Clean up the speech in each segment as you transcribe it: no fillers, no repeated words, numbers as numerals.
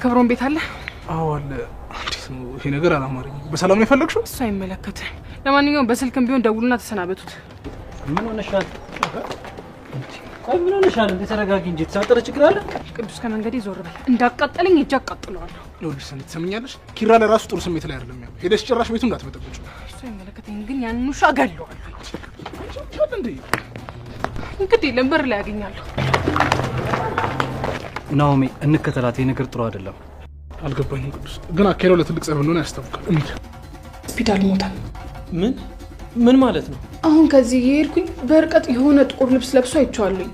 ክብሮን ቤት አለ? አዎ አለ። እንዴት ነው ይሄ ነገር አላማረኝ። በሰላም ነው የፈለግሽው? እሱ አይመለከትም። ለማንኛውም በስልክም ቢሆን ደውሉና ተሰናበቱት። ምን ሆነሻል? ቆይ ምን ሆነሻል? እንዴ ተረጋጊ እንጂ ተሳጠረ ችግር አለ? ቅዱስ ከመንገዴ ዞር በል። እንዳቃጠለኝ እጅ አቃጥለዋለሁ። ለውልሽ ሰንት ትሰምኛለሽ? ኪራ ለራሱ ጥሩ ስሜት ላይ አይደለም ያለው። ሄደሽ ጭራሽ ቤቱ እንዳትበጠብጩ። እሱ አይመለከተኝም፣ ግን ያን ውሻ ገለዋለሁ። እንግዲህ ለምበር ላይ ያገኛለሁ። ናኦሚ እንከተላት። ይሄ ነገር ጥሩ አይደለም። አልገባኝም ቅዱስ፣ ግን አካሄዱ ለትልቅ ጸብ እንደሆነ ያስታውቃል። እንዴ ሆስፒታል ሞታል። ምን ማለት ነው? አሁን ከዚህ እየሄድኩኝ በርቀት የሆነ ጥቁር ልብስ ለብሶ አይቼዋለሁኝ።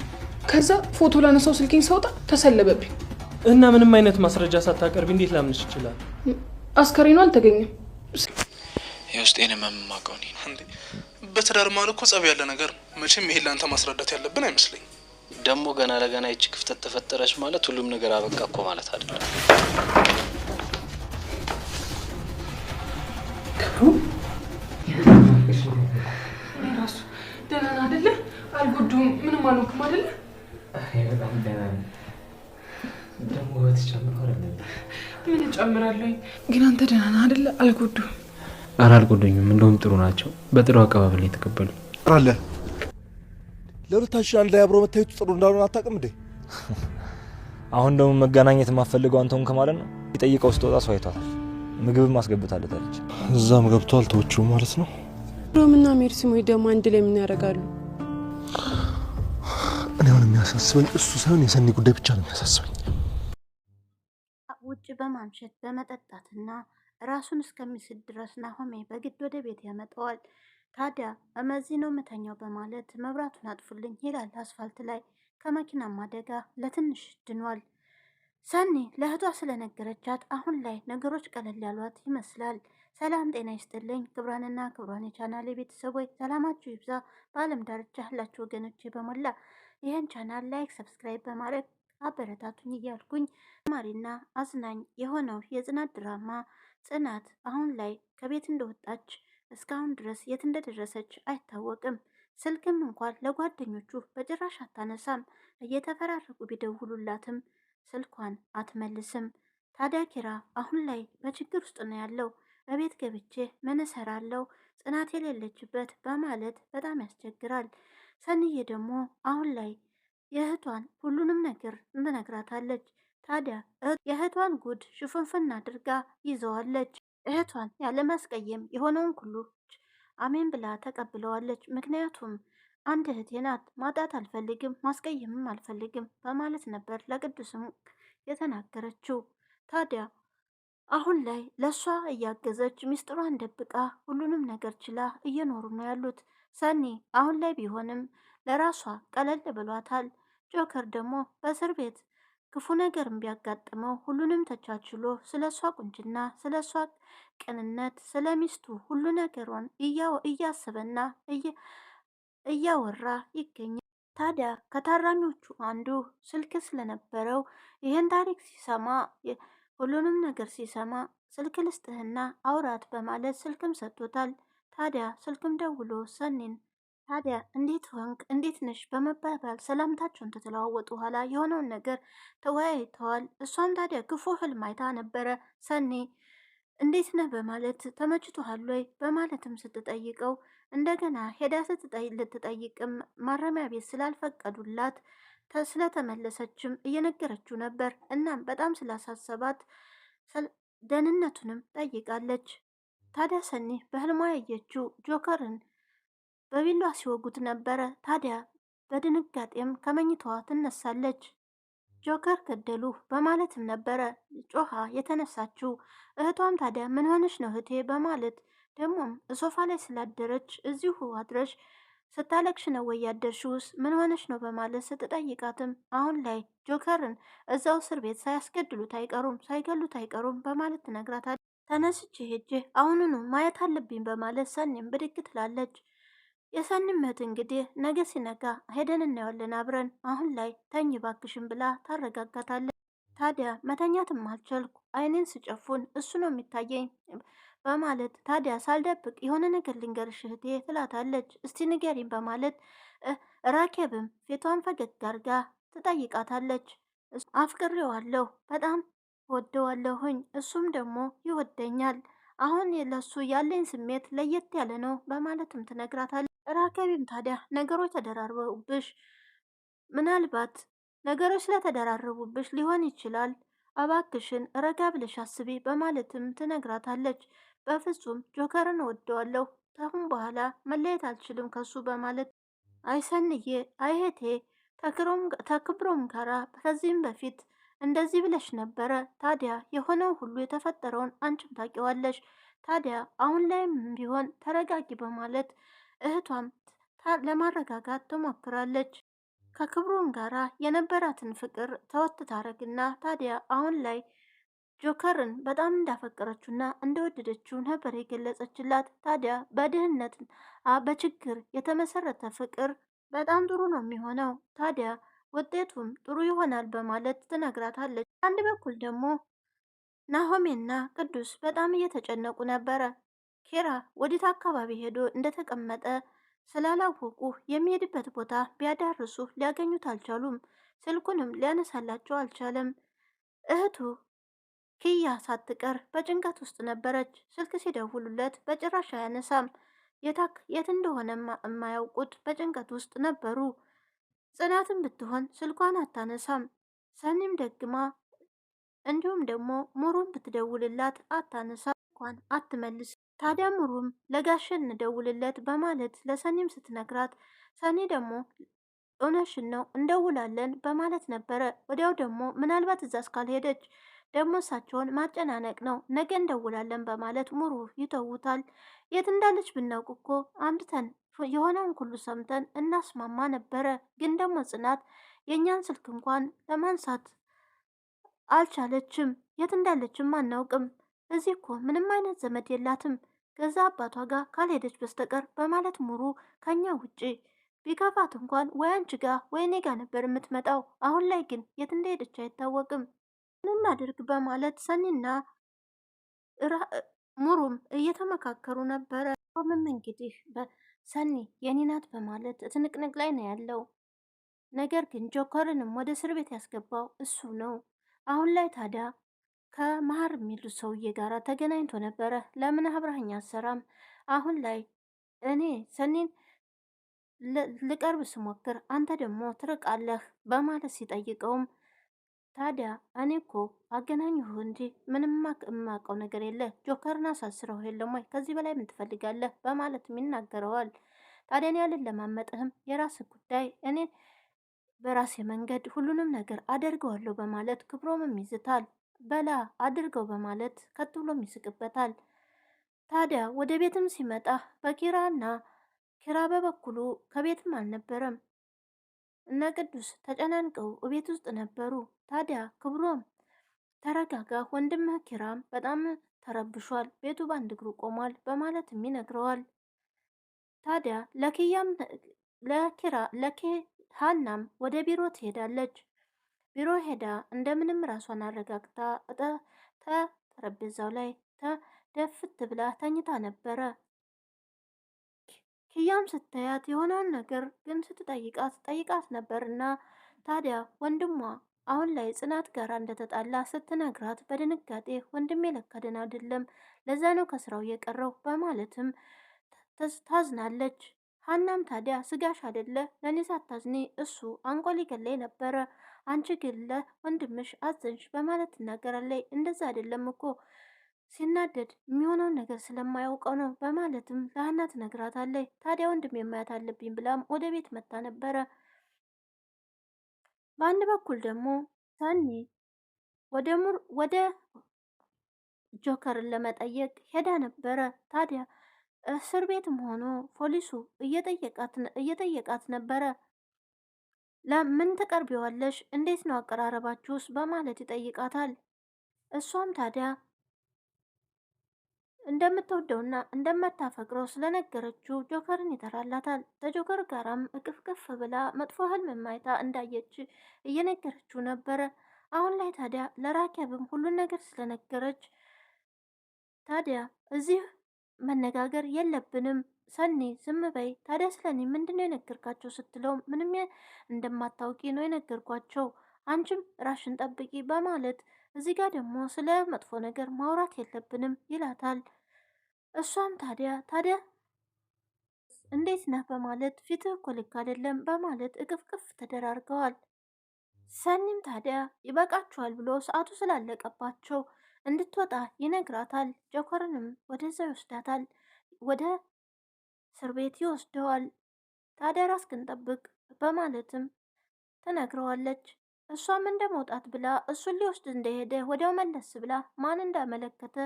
ከዛ ፎቶ ላነሳው ስልኬን ሳውጣ ተሰለበብኝ። እና ምንም አይነት ማስረጃ ሳታቀርቢ እንዴት ላምንሽ ይችላል? አስከሬኑ አልተገኘም። የውስጤን መማቀው ነው እንዴ። በትዳር ማለት እኮ ጸብ ያለ ነገር መቼም ይሄን ላንተ ማስረዳት ያለብን አይመስለኝም። ደግሞ ገና ለገና ይቺ ክፍተት ተፈጠረች ማለት ሁሉም ነገር አበቃ እኮ ማለት አይደለም። ራሱ ደህና ነህ አይደለ? አልጎዱም፣ ምንም አልሆንኩም አይደለ? በጣም ደህና ነኝ። ደግሞ ወት ጨምረው አይደል? ምን ጨምራለሁ? ግን አንተ ደህና ነህ አይደለ? አልጎዱም። ኧረ አልጎዱኝም፣ እንደውም ጥሩ ናቸው። በጥሩ አቀባበል የተቀበሉ አለ። ለሁለታችን አንድ ላይ አብሮ መታየቱ ጥሩ እንዳልሆነ አታውቅም እንዴ? አሁን ደግሞ መገናኘት የማፈልገው አንተውን ከማለት ነው። ይጠይቀው ስትወጣ ሰው አይቷታል። ምግብም ማስገብታለታለች። እዛም ገብቷል ተወቹ ማለት ነው። ሮምና ሜርሲሞይ ደግሞ አንድ ላይ ምን ያደርጋሉ? እኔ አሁን የሚያሳስበኝ እሱ ሳይሆን የሰኒ ጉዳይ ብቻ ነው የሚያሳስበኝ። ውጭ በማምሸት በመጠጣትና ራሱን እስከሚስት ድረስ ናሆሜ በግድ ወደ ቤት ያመጣዋል። ታዲያ እመዚህ ነው ምተኛው በማለት መብራቱን አጥፉልኝ ይላል። አስፋልት ላይ ከመኪናም አደጋ ለትንሽ ድኗል። ሰኒ ለእህቷ ስለነገረቻት አሁን ላይ ነገሮች ቀለል ያሏት ይመስላል። ሰላም ጤና ይስጥልኝ ክብራንና ክብራን የቻናል ቤተሰቦች ሰላማችሁ ይብዛ። በአለም ዳርቻ ያላችሁ ወገኖቼ በሞላ ይህን ቻናል ላይክ፣ ሰብስክራይብ በማድረግ አበረታቱኝ እያልኩኝ ተማሪና አዝናኝ የሆነው የጽናት ድራማ ጽናት አሁን ላይ ከቤት እንደወጣች እስካሁን ድረስ የት እንደደረሰች አይታወቅም። ስልክም እንኳን ለጓደኞቹ በጭራሽ አታነሳም። እየተፈራረቁ ቢደውሉላትም ስልኳን አትመልስም። ታዲያ ኪራ አሁን ላይ በችግር ውስጥ ነው ያለው። በቤት ገብቼ ምን እሰራለሁ ጽናት የሌለችበት በማለት በጣም ያስቸግራል። ሰንዬ ደግሞ አሁን ላይ የእህቷን ሁሉንም ነገር ትነግራታለች። ታዲያ የእህቷን ጉድ ሽፍንፍና አድርጋ ይዘዋለች። እህቷን ያለማስቀየም የሆነውን ሁሉ አሜን ብላ ተቀብለዋለች። ምክንያቱም አንድ እህቴ ናት፣ ማጣት አልፈልግም፣ ማስቀየምም አልፈልግም በማለት ነበር ለቅዱስም የተናገረችው። ታዲያ አሁን ላይ ለእሷ እያገዘች ሚስጥሯን ደብቃ ሁሉንም ነገር ችላ እየኖሩ ነው ያሉት። ሰኒ አሁን ላይ ቢሆንም ለራሷ ቀለል ብሏታል። ጆከር ደግሞ በእስር ቤት ክፉ ነገርም ቢያጋጥመው ሁሉንም ተቻችሎ ስለ እሷ ቁንጅና፣ ስለ እሷ ቅንነት፣ ስለ ሚስቱ ሁሉ ነገሯን እያሰበና እያወራ ይገኛል። ታዲያ ከታራሚዎቹ አንዱ ስልክ ስለነበረው ይህን ታሪክ ሲሰማ ሁሉንም ነገር ሲሰማ ስልክ ልስጥህና አውራት በማለት ስልክም ሰጥቶታል። ታዲያ ስልክም ደውሎ ሰኒን ታዲያ እንዴት ሆንክ እንዴት ነሽ በመባባል ሰላምታቸውን ተተለዋወጡ። ኋላ የሆነውን ነገር ተወያይተዋል። እሷም ታዲያ ክፉ ህልም አይታ ነበረ። ሰኒ እንዴት ነህ በማለት ተመችቶሃል ወይ በማለትም ስትጠይቀው እንደገና ሄዳ ልትጠይቅም ማረሚያ ቤት ስላልፈቀዱላት ስለተመለሰችም እየነገረችው ነበር። እናም በጣም ስላሳሰባት ደህንነቱንም ጠይቃለች። ታዲያ ሰኒ በህልሟ ያየችው ጆከርን በቢሏ ሲወጉት ነበረ። ታዲያ በድንጋጤም ከመኝታዋ ትነሳለች። ጆከር ገደሉ በማለትም ነበረ ጮሃ የተነሳችው። እህቷም ታዲያ ምን ሆነች ነው እህቴ በማለት ደግሞም ሶፋ ላይ ስላደረች እዚሁ አድረሽ ስታለቅሽ ነው ወይ ያደርሽውስ ምን ሆነች ነው በማለት ስትጠይቃትም አሁን ላይ ጆከርን እዛው እስር ቤት ሳያስገድሉት አይቀሩም ሳይገሉት አይቀሩም በማለት ትነግራታለች። ተነስቼ ሄጄ አሁኑኑ ማየት አለብኝ በማለት ሰኒም ብድግ ትላለች። የሰኒም እህት እንግዲህ ነገ ሲነጋ ሄደን እናየዋለን አብረን፣ አሁን ላይ ተኝ ባክሽን ብላ ታረጋጋታለች። ታዲያ መተኛትም አልቻልኩ አይኔን ስጨፉን እሱ ነው የሚታየኝ በማለት ታዲያ ሳልደብቅ የሆነ ነገር ልንገርሽ እህቴ ትላታለች። እስቲ ንገሪኝ በማለት ራኬብም ፊቷን ፈገግ አርጋ ትጠይቃታለች። አፍቅሬዋለሁ፣ በጣም ወደዋለሁ እወደዋለሁኝ፣ እሱም ደግሞ ይወደኛል። አሁን ለሱ ያለኝ ስሜት ለየት ያለ ነው በማለትም ትነግራታለች። ራኬብም ታዲያ ነገሮች ተደራርበውብሽ፣ ምናልባት ነገሮች ስለተደራረቡብሽ ሊሆን ይችላል፣ እባክሽን ረጋ ብለሽ አስቢ በማለትም ትነግራታለች። በፍጹም ጆከርን እወደዋለሁ፣ ከአሁን በኋላ መለየት አልችልም ከሱ በማለት አይሰንዬ አይሄቴ ተክብሮም ጋራ ከዚህም በፊት እንደዚህ ብለሽ ነበረ። ታዲያ የሆነው ሁሉ የተፈጠረውን አንቺም ታውቂዋለሽ። ታዲያ አሁን ላይም ቢሆን ተረጋጊ በማለት እህቷም ለማረጋጋት ትሞክራለች። ከክብሮም ጋራ የነበራትን ፍቅር ተወት ታረግና ታዲያ አሁን ላይ ጆከርን በጣም እንዳፈቀረችውና እንደወደደችው ነበር የገለጸችላት። ታዲያ በድህነት በችግር የተመሰረተ ፍቅር በጣም ጥሩ ነው የሚሆነው፣ ታዲያ ውጤቱም ጥሩ ይሆናል በማለት ትነግራታለች። አንድ በኩል ደግሞ ናሆሜና ቅዱስ በጣም እየተጨነቁ ነበረ። ኪራ ወዲት አካባቢ ሄዶ እንደተቀመጠ ስላላወቁ የሚሄድበት ቦታ ቢያዳርሱ ሊያገኙት አልቻሉም። ስልኩንም ሊያነሳላቸው አልቻለም። እህቱ ኪያ ሳትቀር በጭንቀት ውስጥ ነበረች። ስልክ ሲደውሉለት በጭራሽ አያነሳም። የት እንደሆነ የማያውቁት በጭንቀት ውስጥ ነበሩ። ጽናትን ብትሆን ስልኳን አታነሳም። ሰኒም ደግማ እንዲሁም ደግሞ ሙሩም ብትደውልላት አታነሳም፣ እንኳን አትመልስ። ታዲያ ሙሩም ለጋሸን እንደውልለት በማለት ለሰኒም ስትነግራት፣ ሰኒ ደግሞ እውነሽን ነው እንደውላለን በማለት ነበረ። ወዲያው ደግሞ ምናልባት እዛ እስካልሄደች ደግሞ እሳቸውን ማጨናነቅ ነው፣ ነገ እንደውላለን በማለት ሙሩ ይተውታል። የት እንዳለች ብናውቅ እኮ አምጥተን የሆነውን ሁሉ ሰምተን እናስማማ ነበረ። ግን ደግሞ ጽናት የእኛን ስልክ እንኳን ለማንሳት አልቻለችም። የት እንዳለችም አናውቅም። እዚህ እኮ ምንም አይነት ዘመድ የላትም ገዛ አባቷ ጋር ካልሄደች በስተቀር በማለት ሙሩ ከኛ ውጪ ቢከፋት እንኳን ወይ አንቺ ጋር ወይ እኔ ጋር ነበር የምትመጣው። አሁን ላይ ግን የት እንደሄደች አይታወቅም። እናድርግ በማለት ሰኒና ሙሩም እየተመካከሩ ነበረ። ሮምም እንግዲህ ሰኒ የኔ ናት በማለት ትንቅንቅ ላይ ነው ያለው። ነገር ግን ጆከርንም ወደ እስር ቤት ያስገባው እሱ ነው። አሁን ላይ ታዲያ ከመሀር የሚሉት ሰውዬ ጋር ተገናኝቶ ነበረ። ለምን አብረኸኝ አትሰራም? አሁን ላይ እኔ ሰኒን ልቀርብ ስሞክር አንተ ደግሞ ትርቃለህ በማለት ሲጠይቀውም ታዲያ እኔ እኮ አገናኝሁ እንጂ ምንም የማውቀው ነገር የለ፣ ጆከርን አሳስረው የለም ወይ? ከዚህ በላይ ምን ትፈልጋለህ? በማለትም ይናገረዋል። ታዲያ እኔ አልለማመጥህም፣ የራስህ ጉዳይ፣ እኔ በራሴ መንገድ ሁሉንም ነገር አደርገዋለሁ በማለት ክብሮምም ይዝታል። በላ አድርገው በማለት ከት ብሎም ይስቅበታል። ታዲያ ወደ ቤትም ሲመጣ በኪራና ኪራ በበኩሉ ከቤትም አልነበረም። እነ ቅዱስ ተጨናንቀው ቤት ውስጥ ነበሩ። ታዲያ ክብሮም ተረጋጋ፣ ወንድምህ ኪራም በጣም ተረብሿል፣ ቤቱ በአንድ እግሩ ቆሟል በማለትም ይነግረዋል። ታዲያ ሀናም ወደ ቢሮ ትሄዳለች። ቢሮ ሄዳ እንደምንም ራሷን አረጋግታ ጠረጴዛው ላይ ተደፍት ብላ ተኝታ ነበረ። ኪያም ስታያት የሆነውን ነገር ግን ጠይቃት ነበርና ታዲያ ወንድሟ አሁን ላይ ጽናት ጋር እንደተጣላ ስትነግራት በድንጋጤ ወንድሜ ለካ ደህና አይደለም፣ ለዛ ነው ከስራው የቀረው በማለትም ታዝናለች። ሀናም ታዲያ ስጋሽ አይደለ ለእኔ ሳታዝኒ እሱ አንቆ ሊገለኝ ነበረ፣ አንቺ ግን ለወንድምሽ አዘንሽ በማለት ትናገራለች። እንደዛ አይደለም እኮ ሲናደድ የሚሆነውን ነገር ስለማያውቀው ነው በማለትም ለሀና ትነግራታለች። ታዲያ ወንድም የማያት አለብኝ ብላም ወደ ቤት መታ ነበረ። በአንድ በኩል ደግሞ ሰኒ ወደ ጆከርን ለመጠየቅ ሄዳ ነበረ። ታዲያ እስር ቤትም ሆኖ ፖሊሱ እየጠየቃት ነበረ። ለምን ትቀርቢዋለሽ? እንዴት ነው አቀራረባችሁስ? በማለት ይጠይቃታል። እሷም ታዲያ እንደምትወደውና እንደምታፈቅረው ስለነገረችው ጆከርን ይጠራላታል። ከጆከር ጋራም እቅፍቅፍ ብላ መጥፎ ህልም ማይታ እንዳየች እየነገረችው ነበረ። አሁን ላይ ታዲያ ለራኬብም ሁሉን ነገር ስለነገረች ታዲያ እዚህ መነጋገር የለብንም ሰኒ ዝም በይ። ታዲያ ስለኔ ምንድነው የነገርካቸው ስትለው ምንም እንደማታውቂ ነው የነገርኳቸው፣ አንቺም ራሽን ጠብቂ በማለት እዚህ ጋር ደግሞ ስለ መጥፎ ነገር ማውራት የለብንም ይላታል። እሷም ታዲያ እንዴት ነህ በማለት ፊትህ እኮ ልክ አይደለም በማለት እቅፍቅፍ ተደራርገዋል። ሰኒም ታዲያ ይበቃችኋል ብሎ ሰዓቱ ስላለቀባቸው እንድትወጣ ይነግራታል። ጆከርንም ወደዛ ይወስዳታል። ወደ እስር ቤት ይወስደዋል። ታዲያ ራስህን ጠብቅ በማለትም ትነግረዋለች። እሷም እንደ መውጣት ብላ እሱን ሊወስድ እንደሄደ ወዲያው መለስ ብላ ማን እንዳመለከተ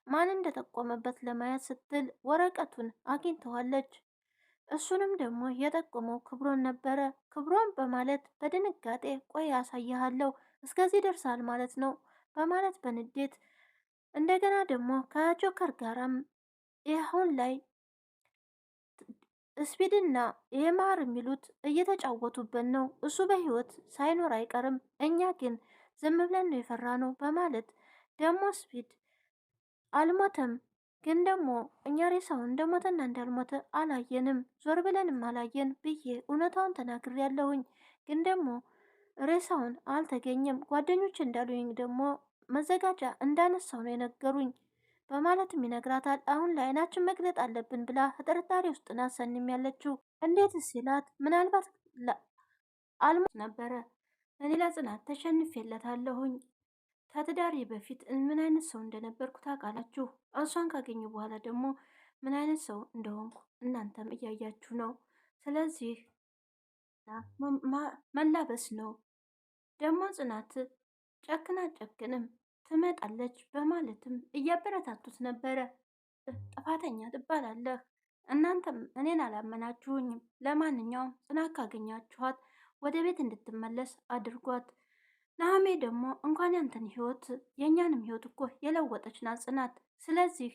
ማን እንደጠቆመበት ለማየት ስትል ወረቀቱን አግኝተዋለች። እሱንም ደግሞ የጠቆመው ክብሮን ነበረ። ክብሮን በማለት በድንጋጤ ቆይ ያሳይሃለሁ እስከዚህ ደርሳል ማለት ነው በማለት በንዴት እንደገና ደግሞ ከጆከር ጋራም ይሁን ላይ ስፒድና የማር የሚሉት እየተጫወቱበት ነው። እሱ በህይወት ሳይኖር አይቀርም፣ እኛ ግን ዝም ብለን ነው የፈራ ነው በማለት ደግሞ ስፒድ አልሞተም፣ ግን ደግሞ እኛ ሬሳውን እንደሞተና እንዳልሞተ አላየንም፣ ዞር ብለንም አላየን ብዬ እውነታውን ተናግሬ ያለሁኝ፣ ግን ደግሞ ሬሳውን አልተገኘም። ጓደኞች እንዳሉኝ ደግሞ መዘጋጃ እንዳነሳው ነው የነገሩኝ በማለትም ይነግራታል። አሁን ላይ አይናችን መግለጥ አለብን ብላ ጥርጣሬ ውስጥ ናት ሰኒም ያለችው። እንዴት ሲላት ምናልባት አልሞት ነበረ እኔ ለጽናት ተሸንፌለታለሁኝ። ከትዳሬ በፊት ምን አይነት ሰው እንደነበርኩ ታውቃላችሁ። እሷን ካገኘ በኋላ ደግሞ ምን አይነት ሰው እንደሆንኩ እናንተም እያያችሁ ነው። ስለዚህ መላበስ ነው ደግሞ ጽናት ጨክና ጨክንም ትመጣለች በማለትም እያበረታቱት ነበረ። ጥፋተኛ ትባላለህ፣ እናንተም እኔን አላመናችሁኝም። ለማንኛውም ጽናት ካገኛችኋት ወደ ቤት እንድትመለስ አድርጓት። ናሆሜ ደግሞ እንኳን ያንተን ህይወት የእኛንም ህይወት እኮ የለወጠች ናት ጽናት። ስለዚህ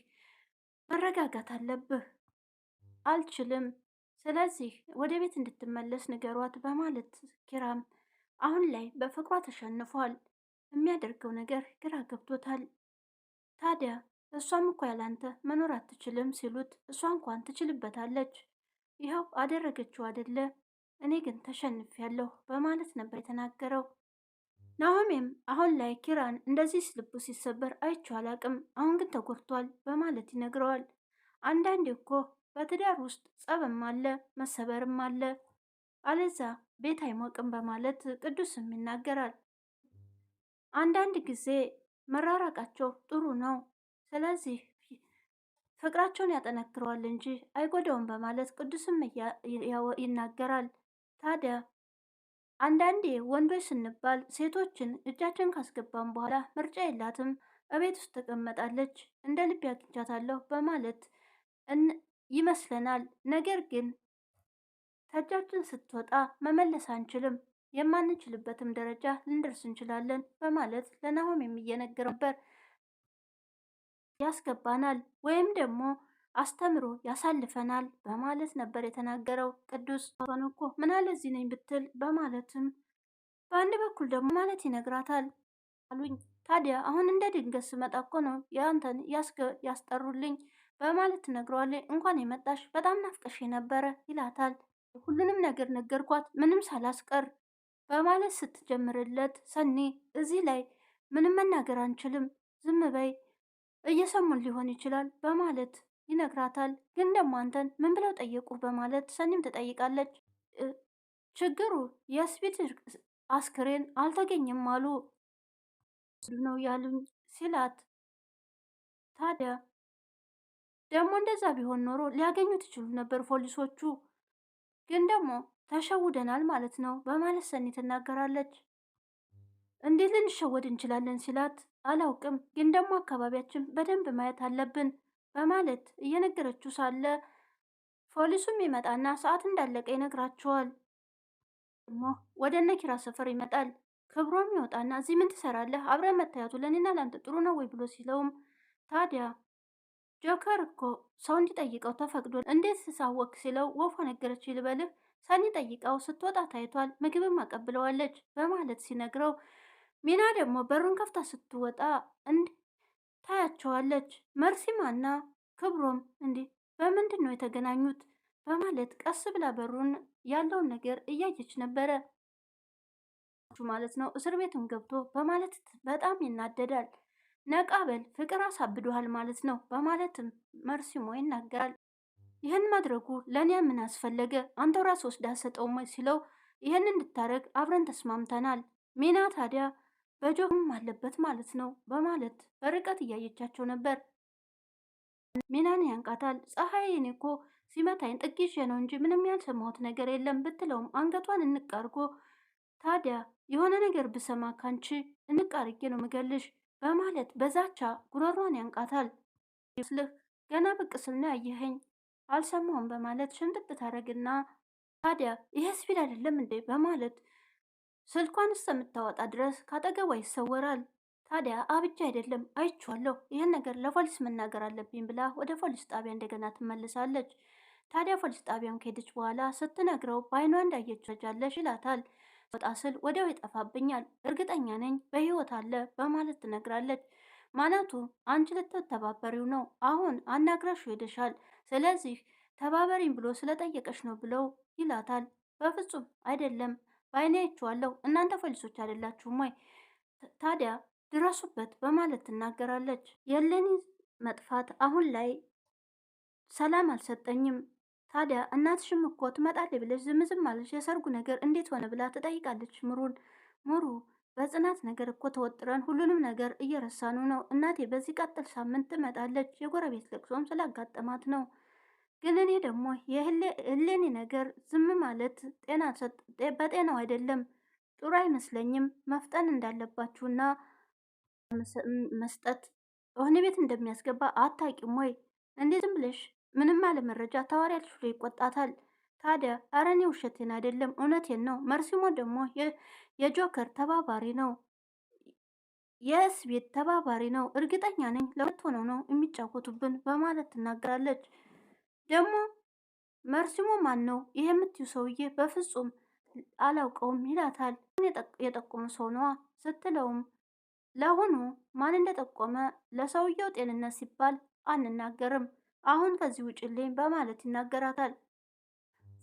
መረጋጋት አለብህ። አልችልም፣ ስለዚህ ወደ ቤት እንድትመለስ ንገሯት በማለት ኪራም አሁን ላይ በፍቅሯ ተሸንፏል። የሚያደርገው ነገር ግራ ገብቶታል። ታዲያ እሷም እኮ ያላንተ መኖር አትችልም ሲሉት እሷ እንኳን ትችልበታለች፣ ይኸው አደረገችው አደለ፣ እኔ ግን ተሸንፌያለሁ በማለት ነበር የተናገረው። ናሆሜም አሁን ላይ ኪራን እንደዚህ ልቡ ሲሰበር አይቼው አላቅም፣ አሁን ግን ተጎድቷል በማለት ይነግረዋል። አንዳንዴ እኮ በትዳር ውስጥ ጸብም አለ መሰበርም አለ፣ አለዛ ቤት አይሞቅም በማለት ቅዱስም ይናገራል። አንዳንድ ጊዜ መራራቃቸው ጥሩ ነው፣ ስለዚህ ፍቅራቸውን ያጠነክረዋል እንጂ አይጎዳውም በማለት ቅዱስም ይናገራል። ታዲያ አንዳንዴ ወንዶች ስንባል ሴቶችን እጃችን ካስገባን በኋላ ምርጫ የላትም፣ እቤት ውስጥ ተቀመጣለች፣ እንደ ልብ ያግቻታለሁ በማለት ይመስለናል። ነገር ግን ከእጃችን ስትወጣ መመለስ አንችልም፣ የማንችልበትም ደረጃ ልንደርስ እንችላለን በማለት ለናሆም የሚየነገር ነበር። ያስገባናል ወይም ደግሞ አስተምሮ ያሳልፈናል በማለት ነበር የተናገረው። ቅዱስ ሆነ እኮ ምን አለ እዚህ ነኝ ብትል በማለትም በአንድ በኩል ደግሞ ማለት ይነግራታል አሉኝ። ታዲያ አሁን እንደ ድንገት ስመጣ እኮ ነው የአንተን ያስጠሩልኝ በማለት ትነግረዋለች። እንኳን የመጣሽ በጣም ናፍቀሽ ነበረ ይላታል። ሁሉንም ነገር ነገርኳት ምንም ሳላስቀር በማለት ስትጀምርለት ሰኒ እዚህ ላይ ምንም መናገር አንችልም፣ ዝም በይ እየሰሙን ሊሆን ይችላል በማለት ይነግራታል። ግን ደግሞ አንተን ምን ብለው ጠየቁ በማለት ሰኒም ትጠይቃለች። ችግሩ የስፒድ አስክሬን አልተገኘም አሉ ነው ያሉኝ ሲላት፣ ታዲያ ደግሞ እንደዛ ቢሆን ኖሮ ሊያገኙት ይችሉ ነበር ፖሊሶቹ፣ ግን ደግሞ ተሸውደናል ማለት ነው በማለት ሰኒ ትናገራለች። እንዴት ልንሸወድ እንችላለን ሲላት፣ አላውቅም ግን ደግሞ አካባቢያችን በደንብ ማየት አለብን በማለት እየነገረችው ሳለ ፖሊሱም ይመጣና ሰዓት እንዳለቀ ይነግራቸዋል። ደግሞ ወደ እነ ኪራ ሰፈር ይመጣል። ክብሮም ይወጣና እዚህ ምን ትሰራለህ? አብረን መታየቱ ለእኔና ለአንተ ጥሩ ነው ወይ ብሎ ሲለውም ታዲያ ጆከር እኮ ሰው እንዲጠይቀው ተፈቅዶ እንዴት ሳወቅ ሲለው ወፏ ነገረች ልበልህ፣ ሰኒ ጠይቀው ስትወጣ ታይቷል፣ ምግብም አቀብለዋለች በማለት ሲነግረው ሚና ደግሞ በሩን ከፍታ ስትወጣ ታያቸዋለች። መርሲማና ክብሮም እንዲህ በምንድን ነው የተገናኙት በማለት ቀስ ብላ በሩን ያለውን ነገር እያየች ነበረ። ማለት ነው እስር ቤትም ገብቶ በማለት በጣም ይናደዳል። ነቃበል ፍቅር አሳብዶሃል ማለት ነው በማለትም መርሲሞ ይናገራል። ይህን ማድረጉ ለእኔ ምን አስፈለገ? አንተው ራስ ወስዳ ሰጠውም ወይ ሲለው ይህን እንድታረግ አብረን ተስማምተናል። ሚና ታዲያ በጆም አለበት ማለት ነው በማለት በርቀት እያየቻቸው ነበር። ሚናን ያንቃታል። ፀሐይ እኔ እኮ ሲመታኝ ጥቂት ነው እንጂ ምንም ያልሰማሁት ነገር የለም ብትለውም አንገቷን እንቃርጎ ታዲያ የሆነ ነገር ብሰማ ካንቺ እንቃርጌ ነው ምገልሽ በማለት በዛቻ ጉሮሯን ያንቃታል። ይስልህ ገና ብቅ ስል ነው ያየኸኝ አልሰማሁም በማለት ሽምጥጥ ታደርግና ታዲያ ይሄ ስፒል አይደለም እንዴ በማለት ስልኳን እስከምታወጣ ድረስ ካጠገቧ ይሰወራል። ታዲያ አብቻ አይደለም አይቼዋለሁ፣ ይህን ነገር ለፖሊስ መናገር አለብኝ ብላ ወደ ፖሊስ ጣቢያ እንደገና ትመልሳለች። ታዲያ ፖሊስ ጣቢያም ከሄደች በኋላ ስትነግረው በአይኗ እንዳየችው ጃለሽ ይላታል። ወጣ ስል ወዲያው ይጠፋብኛል፣ እርግጠኛ ነኝ በህይወት አለ በማለት ትነግራለች። ማለቱ አንቺ ልትተባበሪው ነው፣ አሁን አናግረሽ ሄደሻል፣ ስለዚህ ተባበሪኝ ብሎ ስለጠየቀሽ ነው ብለው ይላታል። በፍጹም አይደለም በአይኔ አይቼዋለሁ፣ እናንተ ፖሊሶች አይደላችሁም ወይ? ታዲያ ድረሱበት በማለት ትናገራለች። የለኒ መጥፋት አሁን ላይ ሰላም አልሰጠኝም። ታዲያ እናትሽም እኮ ትመጣለች ብለሽ ዝም አለሽ፣ የሰርጉ ነገር እንዴት ሆነ ብላ ትጠይቃለች ምሩን። ሙሩ በጽናት ነገር እኮ ተወጥረን ሁሉንም ነገር እየረሳኑ ነው። እናቴ በዚህ ቀጥል ሳምንት ትመጣለች፣ የጎረቤት ለቅሶም ስላጋጠማት ነው። ግን እኔ ደግሞ የህሌኒ ነገር ዝም ማለት በጤናው አይደለም፣ ጥሩ አይመስለኝም። መፍጠን እንዳለባችሁና መስጠት ወህኒ ቤት እንደሚያስገባ አታቂም ወይ? እንዴት ዝም ብለሽ ምንም አለ መረጃ ታዋሪያለሽ ብሎ ይቆጣታል። ታዲያ ኧረ እኔ ውሸቴን አይደለም እውነቴን ነው። መርሲሞ ደግሞ የጆከር ተባባሪ ነው፣ የእስቤት ተባባሪ ነው። እርግጠኛ ነኝ ለሁለት ሆነው ነው የሚጫወቱብን በማለት ትናገራለች። ደግሞ መርሲሞ ማን ነው ይሄ የምትዩ ሰውዬ? በፍጹም አላውቀውም ይላታል። የጠቆመ ሰው ነዋ ስትለውም ለአሁኑ ማን እንደጠቆመ ለሰውየው ጤንነት ሲባል አንናገርም፣ አሁን ከዚህ ውጭልኝ በማለት ይናገራታል።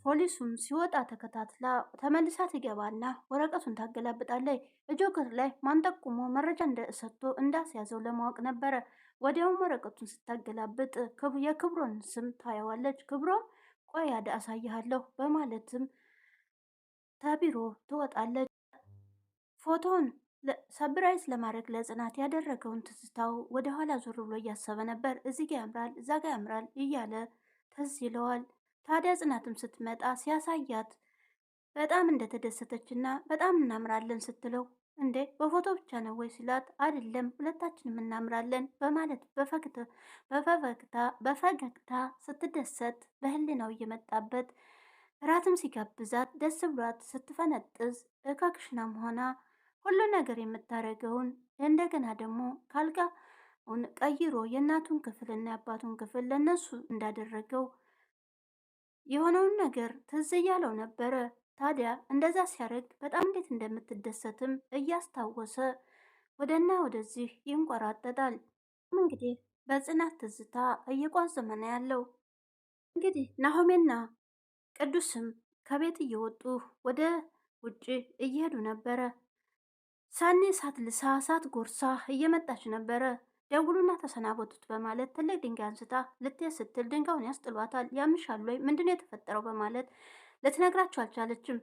ፖሊሱም ሲወጣ ተከታትላ ተመልሳ ትገባና ወረቀቱን ታገላብጣለች። ጆከር ላይ ማን ጠቁሞ መረጃ እንደሰጥቶ እንዳስያዘው ለማወቅ ነበረ። ወዲያውም ወረቀቱን ስታገላብጥ የክብሮን ስም ታየዋለች። ክብሮም ቆይ አሳይሃለሁ በማለትም ተቢሮ ትወጣለች። ፎቶውን ሰብራይዝ ለማድረግ ለጽናት ያደረገውን ትዝታው ወደኋላ ዞር ብሎ እያሰበ ነበር። እዚህ ጋ ያምራል፣ እዛ ጋ ያምራል እያለ ትዝ ይለዋል። ታዲያ ጽናትም ስትመጣ ሲያሳያት በጣም እንደተደሰተችና በጣም እናምራለን ስትለው እንዴ በፎቶ ብቻ ነው ወይ ሲላት አይደለም ሁለታችንም እናምራለን በማለት በፈገግታ ስትደሰት በህሊናው እየመጣበት እራትም ሲጋብዛት ደስ ብሏት ስትፈነጥዝ እካክሽናም ሆና ሁሉ ነገር የምታደርገውን እንደገና ደግሞ ካልጋ ቀይሮ የእናቱን ክፍልና የአባቱን ክፍል ለነሱ እንዳደረገው የሆነውን ነገር ትዝ እያለው ነበረ። ታዲያ እንደዛ ሲያደርግ በጣም እንዴት እንደምትደሰትም እያስታወሰ ወደና ወደዚህ ይንቆራጠጣል። እንግዲህ በጽናት ትዝታ እየቋዘመ ነው ያለው። እንግዲህ ናሆሜና ቅዱስም ከቤት እየወጡ ወደ ውጭ እየሄዱ ነበረ። ሳኔ ሳት ልሳ ሳት ጎርሳ እየመጣች ነበረ። ደውሉና ተሰናበቱት በማለት ትልቅ ድንጋይ አንስታ ልትሄድ ስትል ድንጋዩን ያስጥሏታል። ያምሻል ወይ ምንድነው የተፈጠረው በማለት ልትነግራቸው አልቻለችም።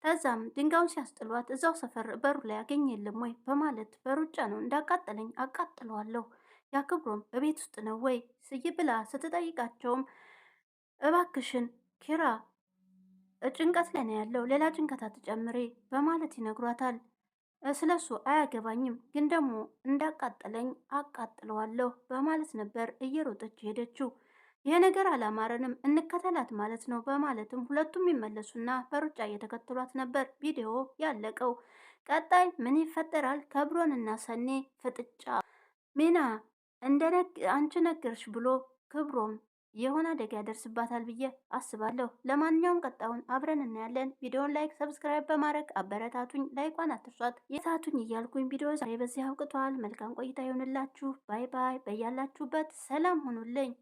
ከዛም ድንጋዩን ሲያስጥሏት እዛው ሰፈር በሩ ላይ ያገኝ የለም ወይ በማለት በሩጫ ነው እንዳቃጠለኝ አቃጥለዋለሁ፣ ያክብሮም በቤት ውስጥ ነው ወይ ስይ ብላ ስትጠይቃቸውም እባክሽን ኪራ ጭንቀት ላይ ነው ያለው፣ ሌላ ጭንቀት አትጨምሬ በማለት ይነግሯታል። ስለሱ አያገባኝም ግን ደግሞ እንዳቃጠለኝ አቃጥለዋለሁ በማለት ነበር እየሮጠች ሄደችው። ይሄ ነገር አላማረንም እንከተላት ማለት ነው በማለትም ሁለቱም ይመለሱና በሩጫ እየተከተሏት ነበር ቪዲዮ ያለቀው። ቀጣይ ምን ይፈጠራል? ክብሮንና ሰኔ ፍጥጫ። ሚና አንቺ ነገርሽ ብሎ ክብሮም የሆነ አደጋ ያደርስባታል ብዬ አስባለሁ። ለማንኛውም ቀጣዩን አብረን እናያለን። ቪዲዮን ላይክ፣ ሰብስክራይብ በማድረግ አበረታቱኝ። ላይኳን አትርሷት የታቱኝ እያልኩኝ ቪዲዮ ዛሬ በዚህ አውቅቷል። መልካም ቆይታ ይሆንላችሁ። ባይ ባይ። በያላችሁበት ሰላም ሆኑልኝ።